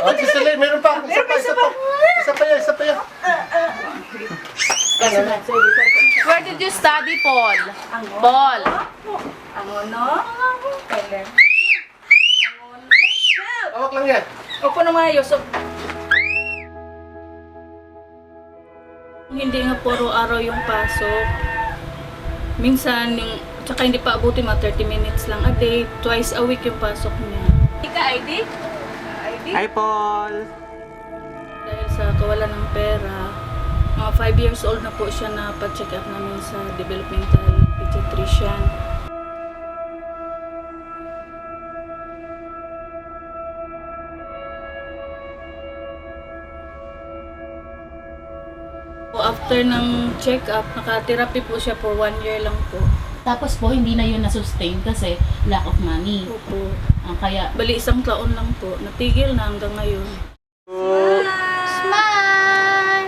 Oh, si Celine, meron pa. Isa pa, isa pa. Isa pa yan, isa pa yan. Where did you study, Paul? Paul. Angono? Kailan? Awak lang yan. Opo naman, Yusuf. Hindi nga puro araw yung pasok. Minsan, tsaka hindi pa abutin mga 30 minutes lang a day. Twice a week yung pasok niya. Ika, ID? ID? Hi, Paul! Dahil sa kawalan ng pera, mga 5 years old na po siya na pa-check up namin sa developmental pediatrician. After ng check-up, naka-therapy po siya for 1 year lang po. Tapos po, hindi na yun na-sustain kasi lack of money. Opo. Kaya, Bali, isang taon lang po. Natigil na hanggang ngayon. smile!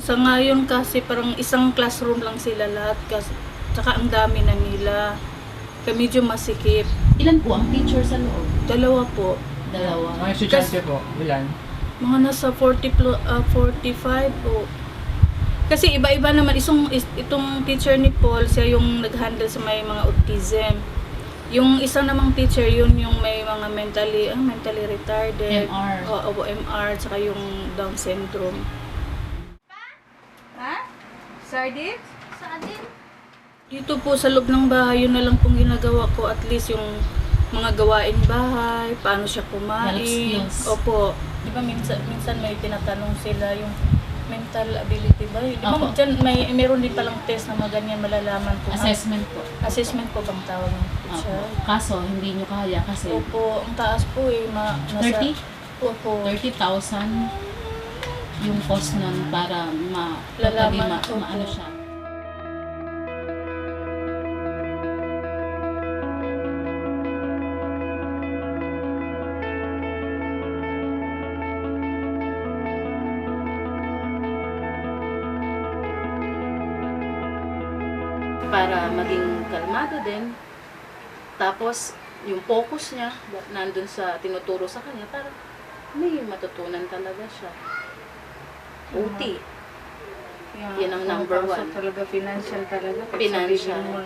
Sa ngayon kasi parang isang classroom lang sila lahat. Kasi, tsaka ang dami na nila. Kaya medyo masikip. Ilan po ang teacher sa loob? Dalawa po. Dalawa. Mga estudyante po, ilan? Mga nasa 45 po. Kasi iba-iba naman. Itong teacher ni Paul, siya yung nag-handle sa may mga autism. Yung isa namang teacher, yun yung may mga mentally retarded. MR. Oo, MR, tsaka yung Down syndrome. Ha? Sardine? Sardine? Dito po sa loob ng bahay, yun na lang pong ginagawa ko. At least yung mga gawain bahay, paano siya kumain. Health skills. Opo. Di ba minsan may tinatanong sila yung mental ability ba? Di ba Opo. dyan meron din palang test na mga ganyan malalaman po. Assessment po. Assessment po bang tawag ng Opo. teacher? Kaso, hindi nyo kaya kasi Opo, ang taas po eh. Nasa, 30? Opo. 30,000 yung cost nun para Lalaman, opo. maano siya. Para maging kalmado din. Tapos, yung focus niya, nandun sa tinuturo sa kanya, para may matutunan talaga siya. OT. Yan ang number one. Talaga financial talaga. Financial. Sabihin mo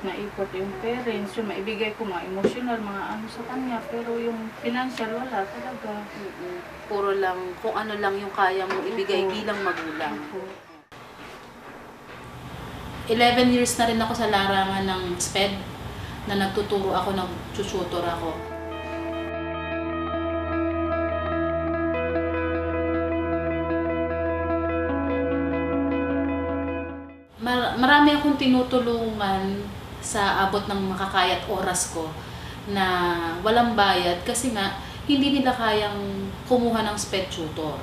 na effort yung parents, yung maibigay ko mga emotional, mga ano sa kanya, pero yung financial wala talaga. Puro lang, kung ano lang yung kaya mong ibigay bilang magulang. 11 years na rin ako sa larangan ng SPED na nagtuturo ako, nag-tutor ako. Marami akong tinutulungan sa abot ng makakaya at oras ko na walang bayad kasi nga hindi nila kayang kumuha ng SPED tutor.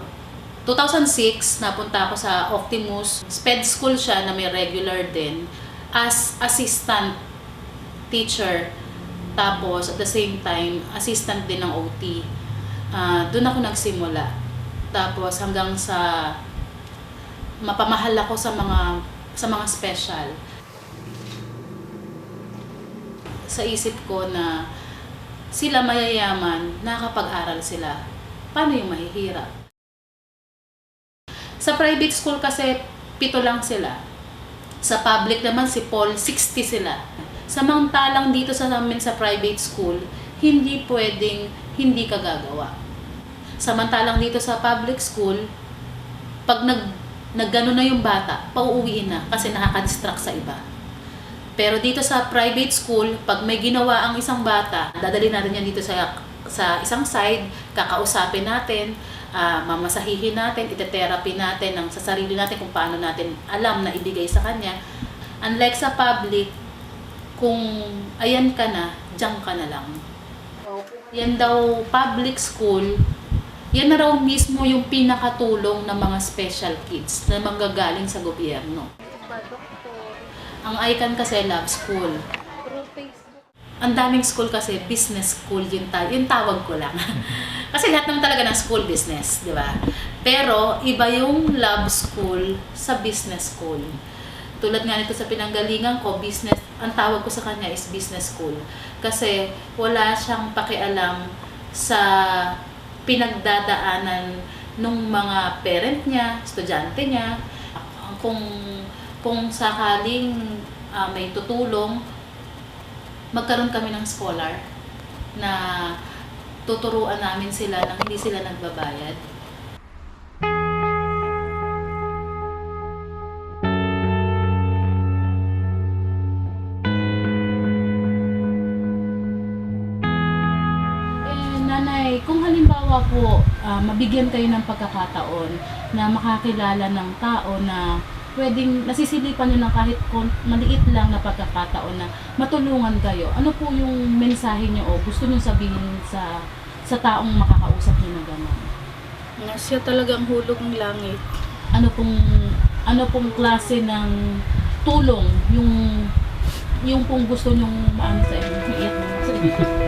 2006, napunta ako sa Optimus. SPED school siya na may regular din as assistant teacher. Tapos, at the same time, assistant din ng OT. Doon ako nagsimula. Tapos, hanggang sa mapamahal ako sa mga special. Sa isip ko na sila mayayaman, nakakapag-aral sila. Paano yung mahihirap? Sa private school kasi, 7 lang sila. Sa public naman, si Paul, 60 sila. Samantalang dito sa namin sa private school, hindi pwedeng hindi ka gagawa. Samantalang dito sa public school, pag naggano na yung bata, pauuwiin na kasi nakaka-distract sa iba. Pero dito sa private school, pag may ginawa ang isang bata, dadali natin yan dito sa isang side, kakausapin natin, mamasahihin natin, ite-therapy natin sa sarili natin kung paano natin alam na ibigay sa kanya. Unlike sa public, kung ayan ka na, diyan ka na lang. Yan daw public school, yan na raw mismo yung pinakatulong ng mga special kids na manggagaling sa gobyerno. Ang ICAN kasi love school. Ang daming school kasi business school yung tawag ko lang. Kasi lahat naman talaga ng school business, di ba? Pero iba yung love school sa business school. Tulad nga nito sa pinanggalingan ko, business, ang tawag ko sa kanya is business school. Kasi wala siyang pakialam sa pinagdadaanan ng mga parent niya, estudyante niya. Kung sakaling may tutulong, magkaroon kami ng scholar na tuturuan namin sila nang hindi sila nagbabayad. Nanay, kung halimbawa po mabigyan kayo ng pagkakataon na makakilala ng tao na pwedeng nasisilipan nyo ng kahit maliit lang na pagkakataon na matulungan kayo, ano po yung mensahe nyo o gusto nyo sabihin sa taong makakausap nyo na gano'n? Na siya talaga ang hulog ng langit. Ano pong klase ng tulong yung pong gusto nyong maano sa inyo? Iyak naman sa inyo.